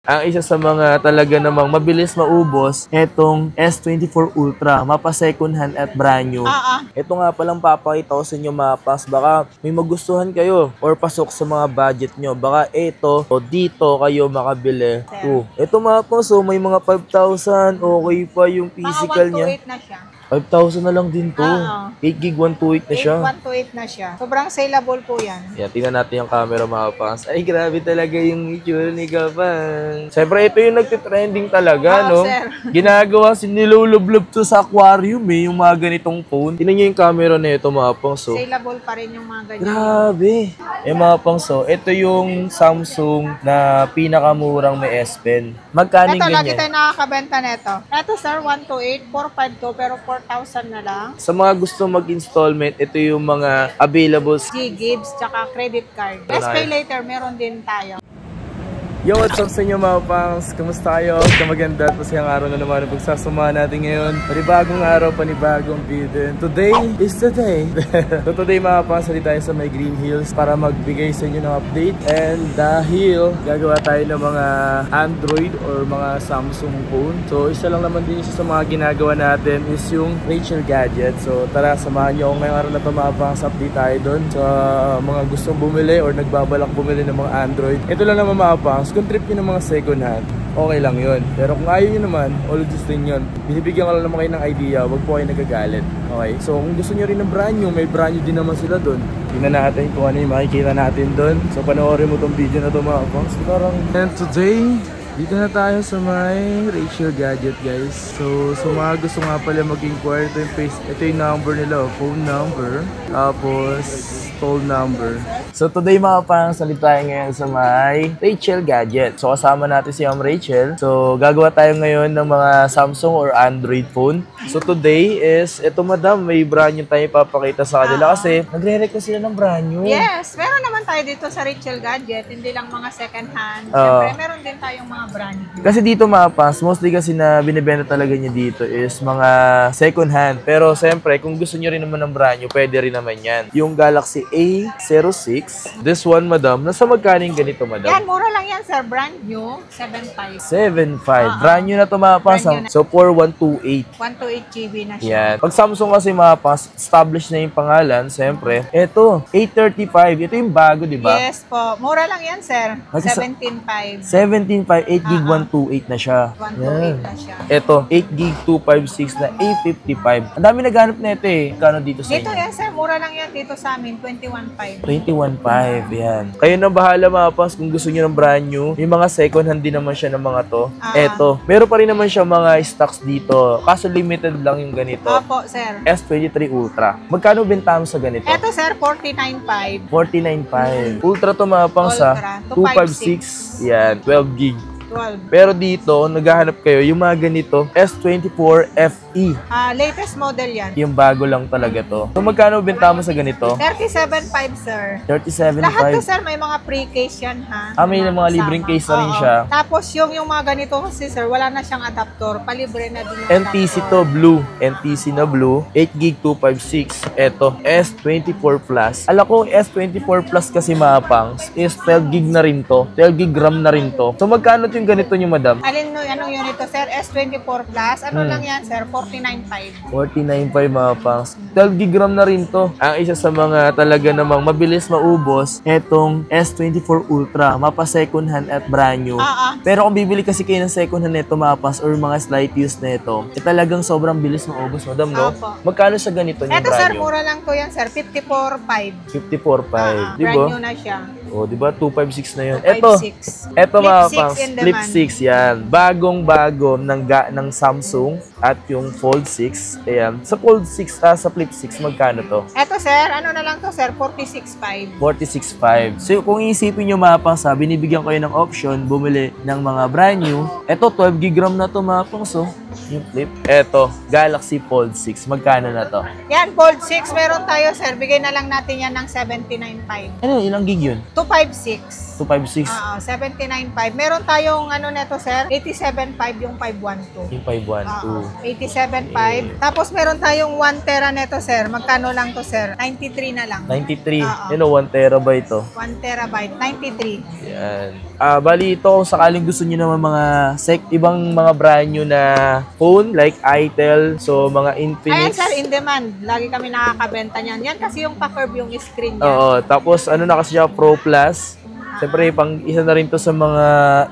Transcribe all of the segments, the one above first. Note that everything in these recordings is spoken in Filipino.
Ang isa sa mga talaga namang mabilis maubos, etong S24 Ultra, mapa second hand at brand new. Ito nga palang papakita ko sa inyo mapas, baka may magustuhan kayo or pasok sa mga budget nyo. Baka ito o dito kayo makabili. Ito mapas, so may mga 5,000, okay pa yung physical niya. 128 na siya. 5,000 na lang din to. 8 gig 128 na siya. 128 na siya. Sobrang saleable po yan. Yan, tingnan natin yung camera mga pangs. Ay, grabe talaga yung itsura ni Kapang. Siyempre, ito yung nagtitrending talaga, no? Sir. Ginagawa, sinilulublob to sa aquarium yung mga ganitong phone. Tingnan nyo yung camera na ito mga pangs. So, Saleable pa rin yung mga ganyan. grabe. Mga pangs, so, ito yung Samsung na pinakamurang may S Pen. Magkano Ito, ganyan? lagi tayo nakakabenta nito. Ito, sir, 128, 452, pero 4,000 na lang. Sa mga gusto mag-installment, ito yung mga available. G-Gibbs, tsaka credit card. SPay later, meron din tayo. Yo, what's up sa inyo mga pangs? Kamusta kayo? Kamaganda at masayang araw na naman ang pagsasama natin ngayon. Panibagong araw, panibagong video. And today is the day. So today mga pangs, salit tayo sa may Green Hills para magbigay sa inyo ng update. And dahil gagawa tayo ng mga Android or mga Samsung phone. So isa lang naman din isa sa mga ginagawa natin is yung Rachel Gadget. So tara, samahan nyo ako ngayong araw na ito mga pangs. Update tayo doon sa mga gustong bumili or nagbabalak bumili ng mga Android. Ito lang naman mga pangs. Kung trip nyo ng mga second hand, okay lang yun. Pero kung ayaw nyo naman, all just din yun. Binibigyan ka lang naman kayo ng idea, wag po kayo nagagalit. Okay? So kung gusto nyo rin ng brand new, may brand new din naman sila doon. Tingnan natin kung ano yung makikita natin doon. So panoorin mo tong video na to mga pangs. And today, dito na tayo sa may Rachel Gadget guys. So mga gusto nga pala mag-inquire, ito yung number nila, phone number, tapos toll number. So today mga pangs, salit tayo ngayon sa may Rachel Gadget. So kasama natin si Ma'am Rachel. So gagawa tayo ngayon ng mga Samsung or Android phone. So today is, ito madam, may brand new tayo papakita sa kanila kasi nagre-request sila ng brand new. Yes, meron naman tayo dito sa Rachel Gadget, hindi lang mga second hand. Siyempre, meron din tayong mga brand new. Kasi dito mga pangs, mostly kasi na binibenta talaga niya dito is mga second hand. Pero siyempre, kung gusto niyo rin naman ng brand new, pwede rin naman yan. Yung Galaxy A06, this one madam, nasa magkano yung ganito madam? Yan, mura lang yan sir, brand new, 7.5. 7.5. Brand new na ito mga pangs. So 4128. 128 GB na siya. Yan. Pag Samsung kasi mga pangs, established na yung pangalan, siyempre. Ito, 835. Ito yung bago, di ba? Yes po. Mura lang yan, sir. 17.5. 17.5, 8 gig 128 na siya. 128 na siya. Ito, 8 gig 256 na A55. Ang dami naghanap na ito eh. Kano dito sa Dito inyo? yan, sir. Mura lang yan dito sa amin. 21.5. 21.5, yan. Kayo na bahala mga pas kung gusto niyo ng brand new. Yung mga second hand din naman siya ng mga to. Eto, meron pa rin naman siya mga stocks dito. Kaso limited lang yung ganito. Opo, sir. S23 Ultra. Magkano benta mo sa ganito? Eto, sir, 49.5. 49.5. Ultra to mga pang sa Ultra, 256. Yan, 12 gig. 12. Pero dito, naghahanap kayo yung mga ganito, S24 FE. Latest model yan. Yung bago lang talaga to. So magkano benta mo sa ganito? 37.5, sir. 37.5. Lahat to, sir, may mga pre-case yan, ha? May mga libreng case na rin siya. Tapos yung mga ganito kasi, sir, wala na siyang adapter. Palibre na din yung NTC to, blue. NTC na blue. 8 gig 256. Eto, S24 Plus. Alam ko, S24 Plus kasi mga pangs is 12 gig na rin to. 12 gig RAM na rin to. So magkano yung ganito nyo, madam? Anong unit to, sir? S24 Plus. Ano lang yan, sir? 49.5. 49.5 mga pangs. 12 gig RAM na rin to. Ang isa sa mga talaga namang mabilis maubos, etong S24 Ultra. Mapa second hand at brand new. Pero kung bibili kasi kayo ng second hand nito mga pangs or mga slight use nito, talagang sobrang bilis maubos, madam, no? Magkano sa ganito yung brand new? Ito, sir, mura lang to yan, sir. 54.5. 54.5. Di ba? Brand new na siya. O, di ba? 256 na yun. 256. Ito mga pangs. Flip 6 yan. Bagong-bago ng Samsung at yung Fold 6. Ayan. Sa Fold 6, sa Flip 6, magkano to? Eto, sir. Ano na lang to, sir? 46.5. 46.5. So, kung iisipin nyo mga pangs, binibigyan kayo ng option, bumili ng mga brand new. Eto, 12 gig RAM na to mga pangs. So, yung Flip. Eto, Galaxy Fold 6. Magkano na to? Yan, Fold 6. Meron tayo, sir. Bigay na lang natin yan ng 79.5. Ano, ilang gig yun? 256. 256. 79.5. Meron tayong ano neto, sir? 87.5 yung 512. Yung 512. 87.5. Tapos meron tayong 1 tera neto, sir. Magkano lang to, sir? 93 na lang. 93. Yun o, 1 terabyte to. 1 terabyte. 93. Yan. Bali ito, kung sakaling gusto nyo naman mga ibang mga brand new na phone, like Itel, so mga Infinix. Ayan, sir, in demand. Lagi kami nakakabenta niyan. Yan kasi yung pa-curve yung screen niya. Oo, tapos ano na kasi siya, Pro Plus. Siyempre, pang isa na rin to sa mga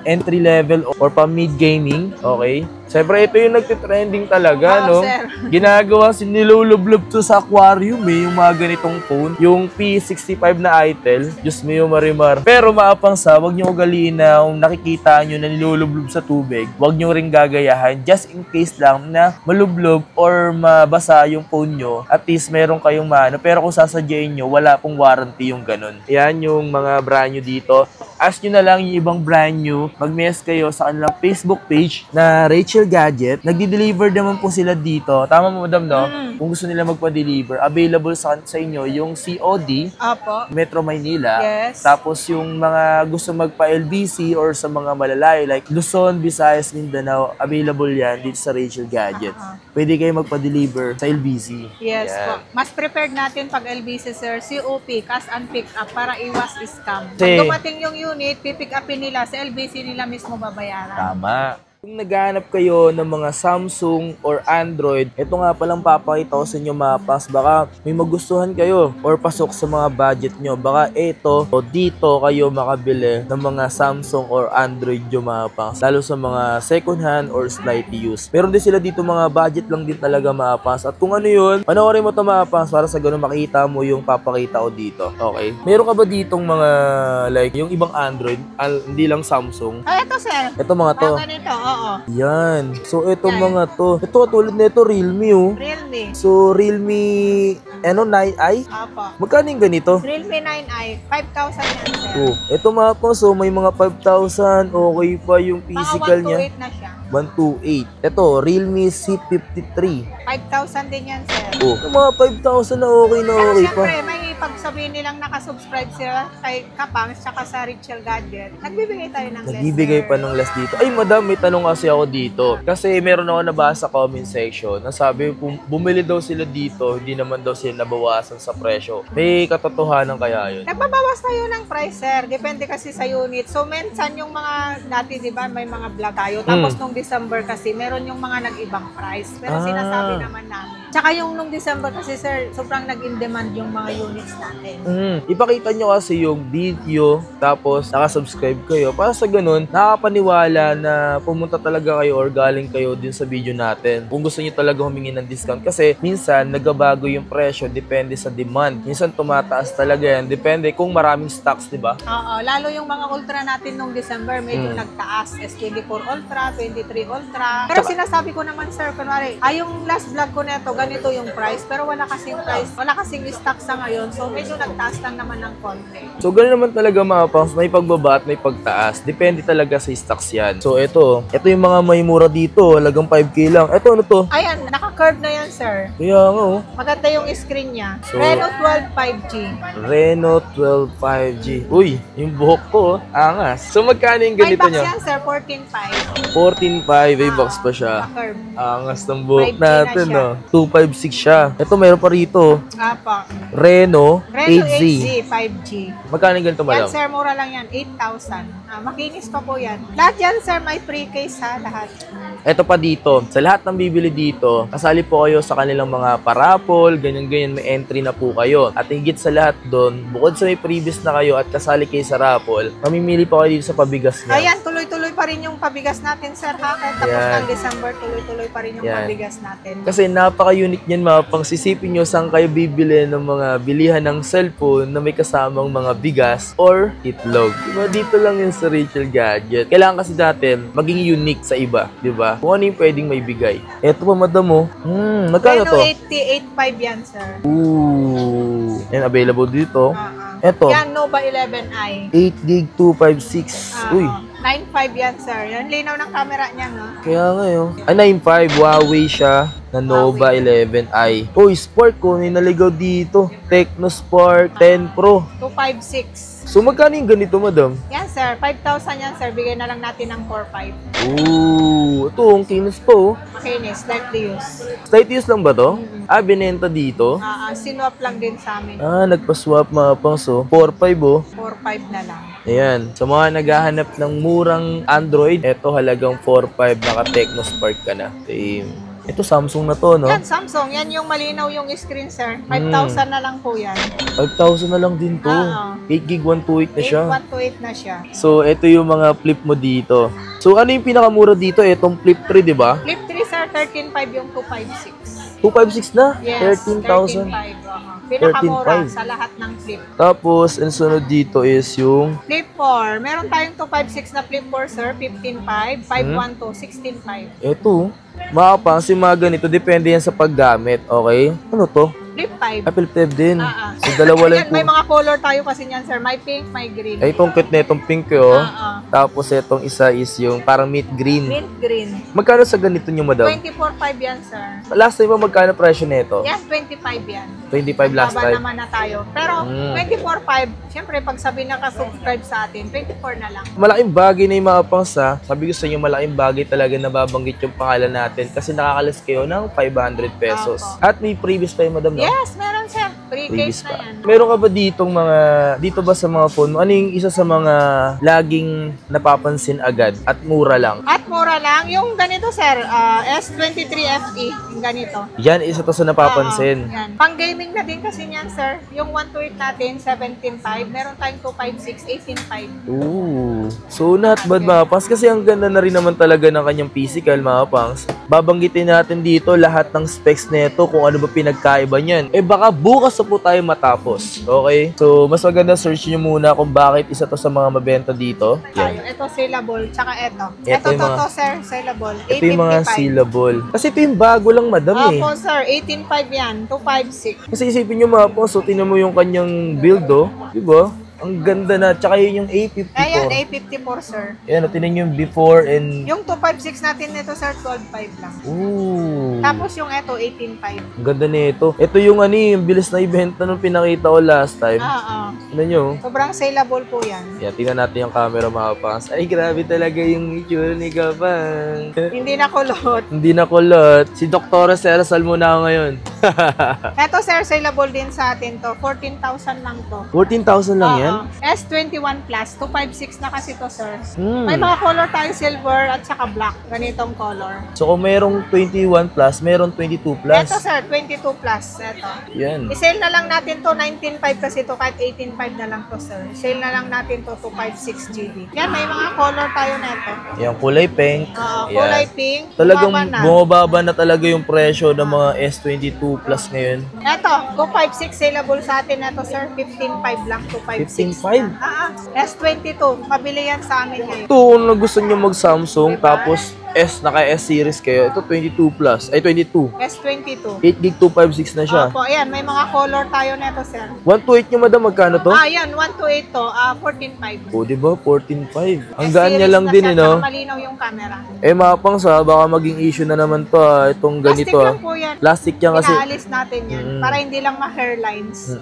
entry level or pa mid gaming, okay? Siyempre, ito yung nagtitrending talaga, no? Sir. Ginagawa, nilulublob to sa aquarium, yung mga ganitong phone. Yung P65 na Itel, Diyos mo yung marimar. Pero maapang sa, wag nyo ugaliin na kung nakikita nyo na nilulublob sa tubig, wag nyo ring gagayahan, just in case lang na malublob or mabasa yung phone nyo, at least meron kayong maano. Pero kung sasadyain nyo, wala pong warranty yung ganun. Yan yung mga brand new dito. Ask nyo na lang yung ibang brand new, mag-mess kayo sa kanilang Facebook page na Rachel Gadget. Nagdi-deliver naman po sila dito. Tama mo, madam, no? Kung gusto nila magpa-deliver, available sa inyo yung COD, Apo. Metro Manila. Yes. Tapos yung mga gusto magpa-LBC or sa mga malalayo like Luzon, Visayas, Mindanao, available yan dito sa Rachel Gadget. Pwede kayo magpa-deliver sa LBC. Yes Yan. po. Mas prepared natin pag LBC, sir, COP, cash and pick up para iwas scam. Kasi- Pag dumating yung unit, pipick upin nila, sa LBC nila mismo babayaran. Tama. Kung naghahanap kayo ng mga Samsung or Android, ito nga palang papakita ko sa inyo mapas. Baka may magustuhan kayo or pasok sa mga budget nyo. Baka ito o dito kayo makabili ng mga Samsung or Android yung mapas. Lalo sa mga second hand or slightly used. Meron din sila dito mga budget lang din talaga mapas. At kung ano yun, panoorin mo ito mapas para sa ganun makita mo yung papakita ko dito. Okay? Meron ka ba ditong mga like yung ibang Android, hindi lang Samsung? Ay, ito, sir. Ito mga to. Mga ganito, oo. Yan. So, ito mga to. Ito, tulad na ito, Realme, oh. Realme. So, Realme, 9i? Apo. Magkano yung ganito? Realme 9i, 5,000 yan, sir. Oh, ito mga po, so may mga 5,000, okay pa yung physical Mga niya. 128 na siya. 128. Ito, Realme C53. 5,000 din yan, sir. Oh, yung mga 5,000 na okay Pero pa. syempre, may pag sabihin nilang nakasubscribe sila kay Kapang tsaka sa Rachel Gadget, nagbibigay tayo ng less. Nagbibigay pa ng less dito. Ay, madam, may tanong kasi ako dito. Kasi meron ako nabasa sa comment section na sabi, bumili daw sila dito, hindi naman daw sila nabawasan sa presyo. May katotohanan kaya yun? Nagbabawas tayo ng price, sir. Depende kasi sa unit. So, minsan yung mga dati, di ba, may mga vlog tayo. Tapos nung December kasi, meron yung mga nag-ibang price. Pero sinasabi naman namin. Tsaka yung nung December kasi, sir, sobrang nag-in-demand yung mga units natin. Ipakita nyo kasi yung video, tapos nakasubscribe kayo. Para sa ganun, nakapaniwala na pumunta talaga kayo or galing kayo din sa video natin. Kung gusto nyo talaga humingi ng discount. Kasi minsan, nagbabago yung presyo, depende sa demand. Minsan, tumataas talaga yan. Depende kung maraming stocks, di ba? Oo, lalo yung mga Ultra natin nung December, medyo nagtaas. S24 Ultra, 23 Ultra. Pero sinasabi ko naman, sir, kunwari, yung last vlog ko neto, ganito yung price. Pero wala kasing price, wala kasing stock sa ngayon. So, medyo nagtaas lang naman ng konti. So, ganoon naman talaga mga pangs. May pagbaba at may pagtaas. Depende talaga sa stocks yan. So, ito yung mga may mura dito. Halagang 5K lang. Ito, ano to? Ayan, naka-curve na yan, sir. Kaya nga, oh. Maganda yung screen niya. So, Reno 12 5G. Reno 12 5G. Uy, yung buhok ko, oh. Angas. So, magkano yung ganito 5 bucks niya? yan, sir. 14.5. 14.5, may box pa siya. Naka-curve. Angas ng buhok 5K na natin, siya. no? 256 siya. Ito, meron pa rito. Apa. Reno Reno 8Z. 8Z 5G. Magkano yung ganito, Yan, madam? sir, mura lang yan. 8,000. Makinis pa po yan. Lahat yan, sir, may free case ha, lahat. Ito pa dito. Sa lahat ng bibili dito, kasali po kayo sa kanilang mga parapol, ganyan-ganyan, may entry na po kayo. At higit sa lahat doon, bukod sa may previous na kayo at kasali kayo sa raffle, mamimili pa kayo dito sa pabigas niya. Ayan, tuloy-tuloy pa rin yung pabigas natin, sir, ha? Kahit tapos Yan. ng December, tuloy-tuloy pa rin yung Yan. pabigas natin. Kasi napaka-unique niyan, mga pang sisipin nyo saan kayo bibili ng mga bilihan ng cellphone na may kasamang mga bigas or itlog. Diba, dito lang yun sa Rachel Gadget. Kailangan kasi natin maging unique sa iba, di ba? Kung ano yung pwedeng may bigay. Eto pa, madam, oh. Magkano Reno to? 88.5 yan, sir. Ooh. Yan, available dito. Ah. Eto, Yan, Nova 11i. 8 gig 256. Uy, 9.5 yan, sir. Yan, linaw ng camera niya, no? Kaya nga yun. 9.5, Huawei siya na Nova 11i. Oh, Spark ko, may naligaw dito. Tecno Spark 10 Pro. 256. So, magkano yung ganito, madam? Yan, sir. 5,000 yan, sir. Bigay na lang natin ng 4.5. Ooh, ito, ang kinis po. Makinis, slightly use. Slight use lang ba to? Binenta dito. Sinwap lang din sa amin. Nagpa-swap mga pang. So, 4.5 oh. 4.5 na lang. Ayan. Sa mga naghahanap ng murang Android, eto halagang 4.5 naka-Tecno Spark ka na. Same. Ito Samsung na to, no? Yan, Samsung. Yan yung malinaw yung screen, sir. 5,000 na lang po yan. 5,000 na lang din to. 8GB 128 na siya. 128 na siya. So, ito yung mga flip mo dito. So, ano yung pinakamura dito? Itong flip 3, di ba? Flip 3, sir. 13.5 yung 256. 256 na? Yes, 13,000. 13.5. Pinakamura 13.5. sa lahat ng flip. Tapos, ang sunod dito is yung Flip 4. Meron tayong 256 na flip 4, sir. 15.5. 512. 16.5. ito. Makapang si mga ganito, depende yan sa paggamit. Okay? Ano to? Flip 5. Apple Tab din. So, dalawa lang Ayan, may mga color tayo kasi niyan, sir. May pink, may green. Ay, itong kit na itong pink oh. Tapos itong isa is yung parang mint green. Mint green. Magkano sa ganito nyo, madam? 24.5 yan, sir. Last time ba magkano presyo nito? Yan, 25 yan. 25 last Baba time. naman na tayo. Pero 24.5, syempre pag sabi nakasubscribe sa atin, 24 na lang. Malaking bagay na yung mga pangsa. Sabi ko sa inyo, malaking bagay talaga na babanggit yung pangalan natin kasi nakakalas kayo ng 500 pesos. At may previous pa yung madam, no? Yes, meron, sir. Free case na yan. Meron ka ba ditong mga, dito ba sa mga phone mo, ano yung isa sa mga laging napapansin agad at mura lang? At mura lang. Yung ganito, sir, S23 FE, yung ganito. Yan, isa to sa napapansin. Yan. Pang gaming na din kasi niyan, sir. Yung 128 natin, 17.5. Meron tayong 256, 18.5. Ooh. So, not bad mga pangs. Kasi ang ganda na rin naman talaga ng kanyang physical mga pangs. Babanggitin natin dito lahat ng specs nito kung ano ba pinagkaiba niyan. Baka bukas na po tayo matapos. Okay? So, mas maganda search nyo muna kung bakit isa to sa mga mabenta dito. Tayo. Ito, saleable. Tsaka ito. Ito yung to, sir, saleable. Ito yung mga 18.5. sealable. Kasi ito yung bago lang, madam eh. Opo, sir. 18.5 yan. 256. Kasi isipin nyo mga pangs, so tingnan mo yung kanyang build oh. Diba? Ang ganda na. Tsaka yun yung A54. Ayan, A54, sir. Ayan, tingnan nyo yung before and... Yung 256 natin nito, sir, 12.5 lang. Ooh. Tapos yung ito, 18.5. Ang ganda nito. Ito yung yung bilis na ibenta nung pinakita ko last time. Tingnan nyo. Sobrang saleable po yan. Yan, tingnan natin yung camera mga pangs. Ay, grabe talaga yung itsura ni Kapang. Hindi na kulot. Hindi na kulot. Si Dr. Serasal muna ako ngayon. Ito, sir, saleable din sa atin to. 14,000 lang to. 14,000 lang yan? S21 Plus. 256 na kasi to, sir. May mga color tayo, silver at saka black. Ganitong color. So, kung merong 21 plus, meron 22 plus. Ito, sir, 22 plus. Ito. Yan. I-sale na lang natin to 19.5 kasi to kahit 18.5 na lang to, sir. Sale na lang natin to 256 GB. Yan, may mga color tayo neto. Yan, kulay pink. Kulay pink. Talagang bumaba na. bumababa na talaga yung presyo ng mga S22 plus ngayon. Ito, 256 saleable sa atin na to, sir. 15.5 lang, 256. 15.5? S22. Mabili yan sa amin ngayon. Ito, kung gusto nyo mag-Samsung, tapos naka-S series kayo, ito 22 plus, ay 22. S22. 8GB 256 na siya. Opo, ayan, may mga color tayo neto, sir. 128 nyo, madam, magkano to? Ayan, 128 to, 14.5. O, diba? 14.5. Ang gaan niya lang din, no? Malinaw yung camera. Mga pangs, baka maging issue na naman to, itong ganito. Plastic lang po yan. Plastic yan kasi. Pinaalis natin yan, para hindi lang ma-hairlines.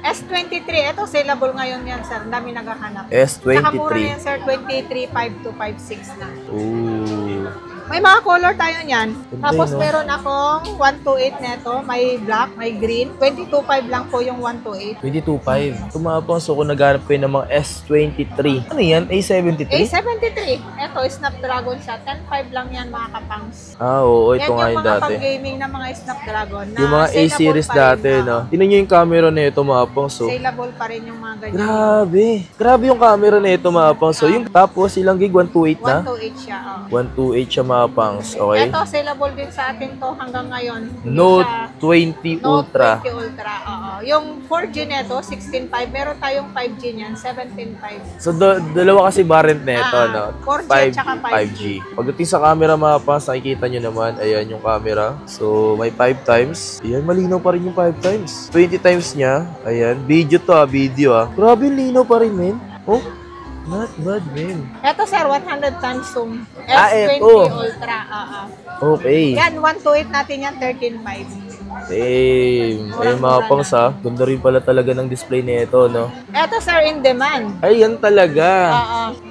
S23, ito saleable ngayon yan, sir. Ang dami naghahanap. S23. Nakamura yan, sir. 23.5 to 5.6 na. Ooh. May mga color tayo niyan. Ganda, Tapos no? meron akong 128 neto. May black, may green. 22.5 lang po yung 128. 22.5. Tumapang, so kung naghanap kayo ng mga S23. Ano yan? A73? A73. Ito, Snapdragon siya. 10.5 lang yan, mga kapangs. Oo, ito Yan nga yung yung mga dati. pang-gaming na mga Snapdragon. Na Yung mga saleable A-series pa rin, dati, no? Tingnan nyo yung camera na ito, mga pangs. So, Saleable pa rin yung mga ganyan. grabe. Grabe yung camera na ito, mga pangs. So, yung tapos, ilang gig? 128 na? 128 siya, 128 siya, mga pangs. Okay? Ito, saleable din sa atin to hanggang ngayon. Note Sa 20 Note Ultra. 20 Ultra, oo. Yung 4G neto, 16.5. Meron tayong 5G niyan, 17.5. So, dalawa kasi variant na ito, no? 4G at saka 5G. Pagdating sa camera, mga pangs, nakikita nyo naman, ayan yung camera. So, may 5 times. Ayan, malinaw pa rin yung 5 times. 20 times niya. Ayan, video to video. Grabe, linaw pa rin, men. Oh, Not bad, man. Ito sir, 100 times zoom. S20 eto. Ultra. Okay. Yan, 128 natin yan, 13.5. Same. Ay, mga pangs ha. Ganda rin pala talaga ng display nito, no? Ito sir, in demand. Ay, yan talaga.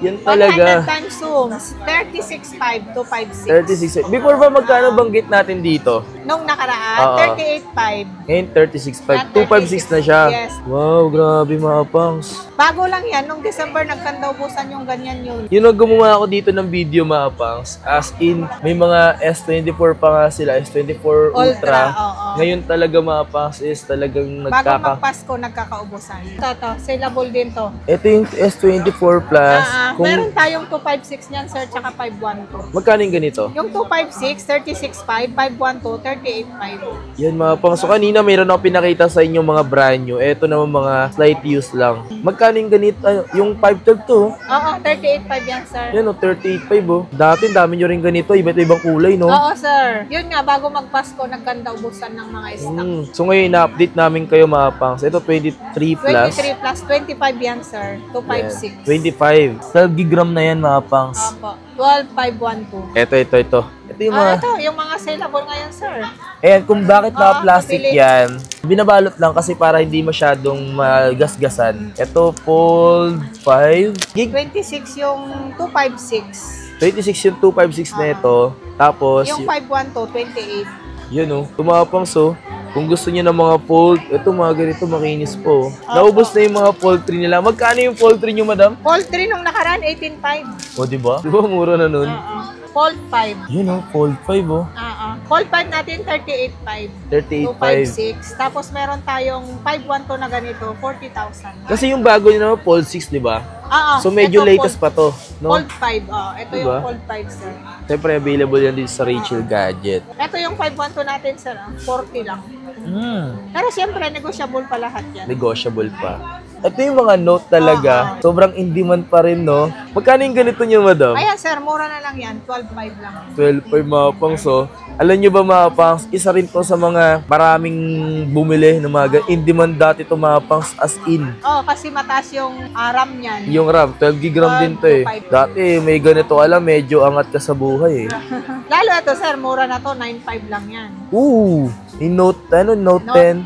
Yan talaga. 100 times zoom, 36.5 to 56. 36. Before ba magkano banggit natin dito? Nung nakaraan, 38.5. Ngayon, 36.5. 256 na siya. Yes. Wow, grabe mga pangs. Bago lang yan, nung December nagkandaubusan yung ganyan yun. Yun ang gumawa ako dito ng video mga pangs. As in, may mga S24 pa nga sila. S24 Ultra. Oo. Ngayon talaga mga pangs is talagang Bago magpasko, nagkakaubusan. Ito, saleable din to. Ito yung S24 Plus. Meron tayong 256 niyan, sir, tsaka 512. Magkano yung ganito? Yung 256, 36.5, 512, 38.5. Yan mga pangs. So kanina mayroon ako pinakita sa inyo mga brand new. Ito naman mga slight use lang. Magkano yung ganito? Yung 512 to? Oo, 38.5 yan, sir. Yan o, 38.5 oh. Dati dami nyo rin ganito. Iba't ibang kulay, no? Oo, sir. Yun nga, bago magpasko, nagkandaubusan ng mga stock. So ngayon, na-update namin kayo mga pangs. Ito 23 plus. 23 plus, 25 yan, sir. 256. 25. 12 gig RAM na yan mga pangs. Opo. 12,512. Ito. Ito yung mga... Ito, yung mga saleable ngayon, sir. Ayan, kung bakit naka-plastic mapili. yan, binabalot lang kasi para hindi masyadong magasgasan. Ito, Fold 5 gig. 26 yung 256. 26 yung 256 na ito. Tapos, Yung 512, 28. yun o, tumapang so. Kung gusto niyo ng mga Fold, ito mga ganito, makinis po. Naubos na yung mga Fold 3 nila. Magkano yung Fold 3 nyo, madam? Fold 3 nung nakaraan, 18.5. O, diba? Diba, mura na nun? Fold 5. Yun o, Fold 5 o. Fold 5 natin, 38.5. 38.5. 256. Tapos meron tayong 512 na ganito, 40,000. Kasi yung bago nyo naman, Fold 6, diba? So medyo ito, latest pa to, no? Fold 5, ito Diba? yung Fold 5, sir. Siyempre, available yan dito sa Rachel Gadget. Ito yung 512 natin, sir, 40 lang. Pero siyempre, negotiable pa lahat yan. Negotiable pa. Ito yung mga Note talaga. Sobrang in demand pa rin, no? Magkano yung ganito nyo, madam? Ayan, sir, mura na lang yan. 12.5 lang. 12.5 mga pangs, oh. Alam nyo ba mga pangs, isa rin to sa mga maraming bumili ng mga in demand dati to mga pangs as in. Kasi mataas yung RAM niyan. Yung RAM, 12 gig RAM din to eh. Dati may ganito alam, medyo angat ka sa buhay eh. Lalo ito, sir, mura na to, 9.5 lang yan. Yung Note 10? Note 10,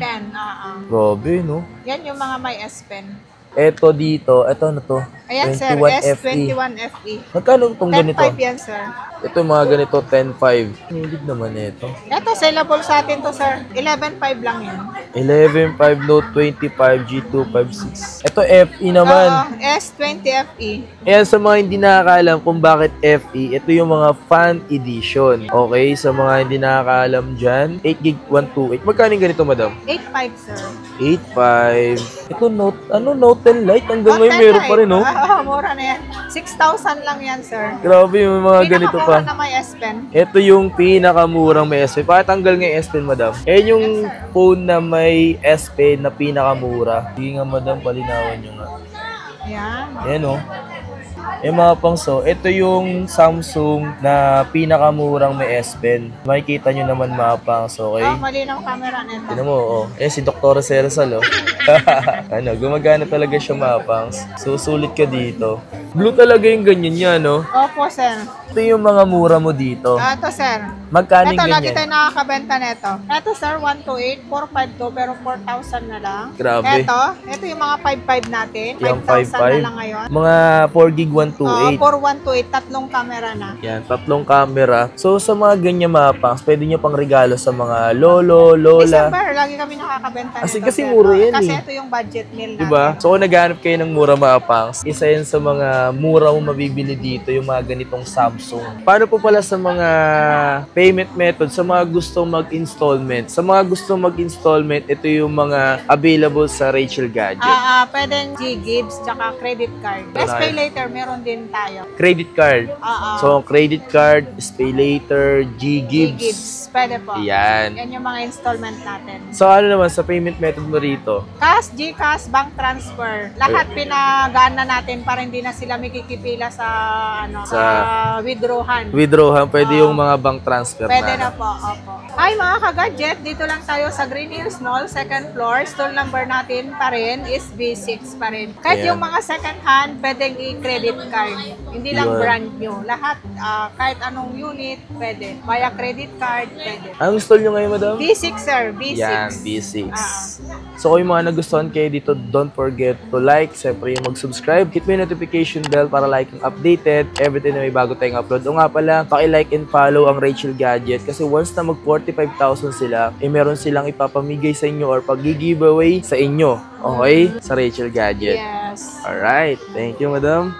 Grabe, no? Yan yung mga may S Pen. Eto dito, eto ano to? Ayan, sir, 21 FE. S21 FE. Magkano itong ganito? 10.5 yan, sir. Ito yung mga ganito, 10.5. Hindi naman ito. Ito, sellable sa atin to, sir. 11.5 lang yan. 11.5 Note 25 G256. Ito FE naman. S20 FE. Ayan, sa mga hindi nakakaalam kung bakit FE, ito yung mga fan edition. Okay, sa mga hindi nakakaalam dyan, 8 gig 128. Magkano yung ganito, madam? 8.5, sir. 8.5. Ito Note, Note 10 Lite. Hanggang ngayon meron pa rin, no? Mura na yan. 6,000 lang yan, sir. Grabe, yung mga ganito pa. Na may S Pen. Ito yung pinakamurang may S Pen. Pakitanggal nga yung S Pen, madam. Ayan yung phone na may S Pen na pinakamura. Sige nga, madam, palinawan nyo nga. Ayan. Ayan, oh. Mga pangso, ito yung Samsung na pinakamurang may S Pen. Makikita nyo naman mga pangso, okay? Mali ng camera nito. Tignan mo, oh. Si Dr. Cersal, oh. Gumagana talaga siya mga pangs. Susulit ka dito. Blue talaga yung ganyan niya, no? Opo, sir. Ito yung mga mura mo dito. Ito, sir. Magkano yung Ito, lagi ganyan? tayo nakakabenta nito. Ito, sir, 128, 452, pero 4,000 na lang. Grabe. Ito yung mga 5.5 natin. Yung 5,000 na lang ngayon. Mga 4 gig 128. 4128, tatlong camera na. Yan, tatlong camera. So, sa mga ganyan mga pangs, pwede nyo pang regalo sa mga lolo, lola. December, lagi kami nakakabenta nito. Kasi sir. mura yan Kasi eh. ito yung budget meal natin. Diba? So, kung naghanap kayo ng mura mga pangs, isa yan sa mga mura mo mabibili dito, yung mga ganitong Samsung. Paano po pala sa mga payment method, sa mga gustong mag-installment? Sa mga gustong mag-installment, ito yung mga available sa Rachel Gadget. Pwedeng G-Gibbs, tsaka credit card. Let's pay later, meron din tayo. Credit card. So, credit card, pay later, G-Gibbs. G-Gibbs, pwede po. Yan. Yan yung mga installment natin. So, ano naman sa payment method mo rito? Cash, GCash, bank transfer. Lahat pinagaan na natin para hindi na sila makikipila sa withdrawhan. Withdrawhan, pwede yung mga bank transfer Pwede na po, opo. Hi mga ka-gadget, dito lang tayo sa Green Hills Mall, second floor. Store number natin pa rin is B6 pa rin. Kahit Ayan. yung mga second hand, pwedeng i-credit card. Hindi lang Yun. brand new. Lahat, kahit anong unit, pwede. Via credit card, pwede. Anong stall nyo ngayon, madam? B6 sir, B6. Yan, B6. Ah. So kung yung mga nagustuhan kayo dito, don't forget to like, siyempre yung mag-subscribe, hit mo yung notification bell para like yung updated, everything na may bago tayong upload. O nga pala, paki-like and follow ang Rachel Gadget kasi once na mag 45,000 sila, meron silang ipapamigay sa inyo or pag-giveaway sa inyo. Okay? Sa Rachel Gadget. Yes. Alright. Thank you, madam.